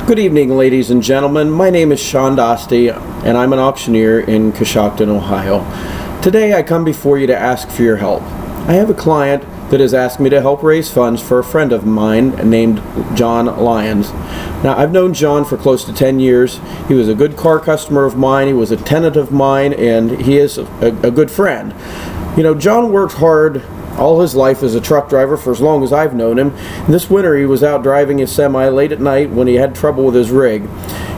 Good evening, ladies and gentlemen. My name is Sean Dostie, and I'm an auctioneer in Coshocton, Ohio. Today I come before you to ask for your help. I have a client that has asked me to help raise funds for a friend of mine named John Lyons. Now, I've known John for close to 10 years. He was a good car customer of mine, he was a tenant of mine, and he is a good friend. You know, John worked hard all his life as a truck driver for as long as I've known him. And this winter he was out driving his semi late at night when he had trouble with his rig.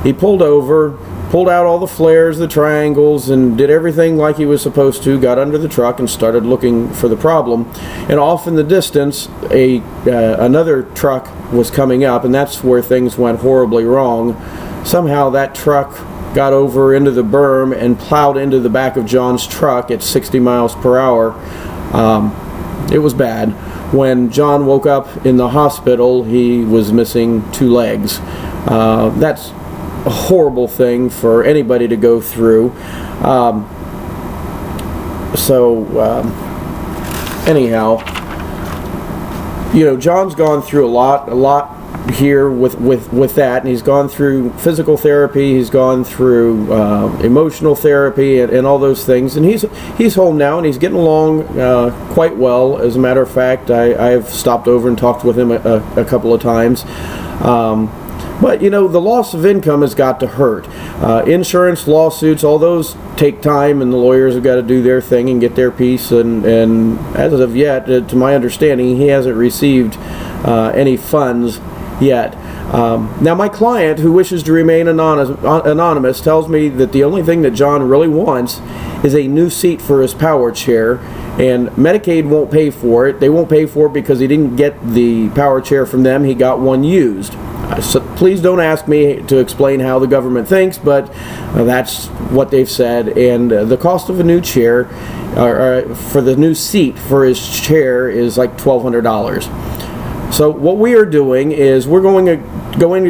He pulled over, pulled out all the flares, the triangles, and did everything like he was supposed to, got under the truck and started looking for the problem. And off in the distance, another truck was coming up, and that's where things went horribly wrong. Somehow that truck got over into the berm and plowed into the back of John's truck at 60 miles per hour. It was bad. When John woke up in the hospital, he was missing 2 legs. That's a horrible thing for anybody to go through. Anyhow, you know, John's gone through a lot here with that, and he's gone through physical therapy, he's gone through emotional therapy, and all those things, and he's home now and he's getting along quite well. As a matter of fact, I've stopped over and talked with him a couple of times. But you know, the loss of income has got to hurt. Insurance, lawsuits, all those take time, and the lawyers have got to do their thing and get their piece, and as of yet, to my understanding, he hasn't received any funds yet. Now, my client, who wishes to remain anonymous, tells me that the only thing that John really wants is a new seat for his power chair, and Medicaid won't pay for it. They won't pay for it because he didn't get the power chair from them. He got one used. So please don't ask me to explain how the government thinks, but that's what they've said. And the cost of a new chair, for the new seat for his chair, is like $1,200. So what we are doing is we're going to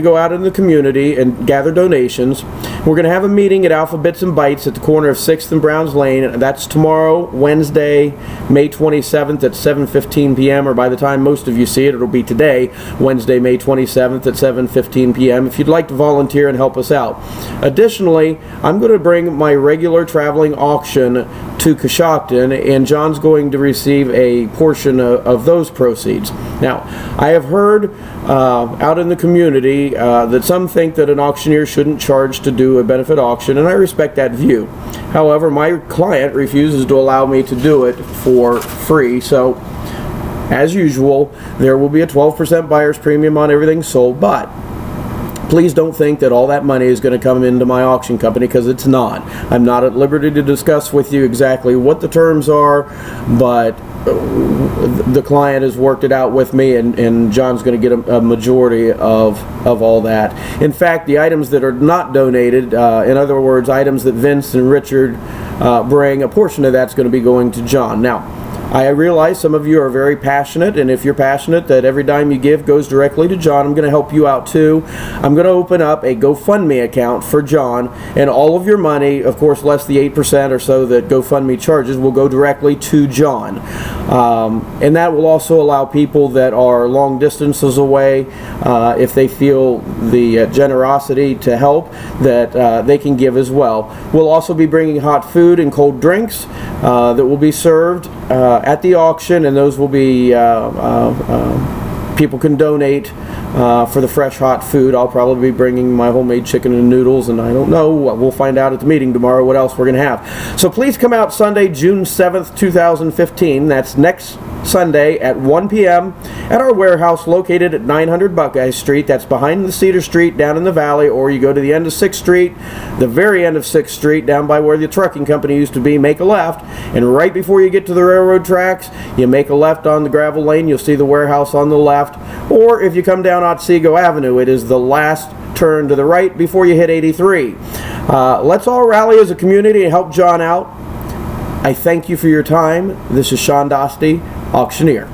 go out in the community and gather donations. We're going to have a meeting at Alpha Bits and Bites at the corner of 6th and Browns Lane. That's tomorrow, Wednesday, May 27th at 7:15 p.m. or by the time most of you see it, it'll be today, Wednesday, May 27th at 7:15 p.m. if you'd like to volunteer and help us out. Additionally, I'm going to bring my regular traveling auction to Coshocton, and John's going to receive a portion of those proceeds. Now, I have heard out in the community that some think that an auctioneer shouldn't charge to do a benefit auction, and I respect that view. However, my client refuses to allow me to do it for free, so as usual, there will be a 12% buyer's premium on everything sold, but please don't think that all that money is going to come into my auction company, because it's not. I'm not at liberty to discuss with you exactly what the terms are, but the client has worked it out with me, and John's going to get a majority of all that. In fact, the items that are not donated, in other words, items that Vince and Richard bring, a portion of that's going to be going to John. Now, I realize some of you are very passionate, and if you're passionate that every dime you give goes directly to John, I'm going to help you out too. I'm going to open up a GoFundMe account for John, and all of your money, of course less the 8% or so that GoFundMe charges, will go directly to John. And that will also allow people that are long distances away, if they feel the generosity to help, that they can give as well. We'll also be bringing hot food and cold drinks that will be served at the auction, and those will be people can donate for the fresh hot food. I'll probably be bringing my homemade chicken and noodles, and I don't know, we'll find out at the meeting tomorrow what else we're going to have. So please come out Sunday, June 7th, 2015. That's next Sunday at 1 p.m. at our warehouse located at 900 Buckeye Street. That's behind the Cedar Street down in the valley, or you go to the end of 6th Street, the very end of 6th Street, down by where the trucking company used to be, make a left, and right before you get to the railroad tracks, you make a left on the gravel lane, you'll see the warehouse on the left, or if you come down Otsego Avenue, it is the last turn to the right before you hit 83. Let's all rally as a community and help John out. I thank you for your time. This is Sean Dostie, auctioneer.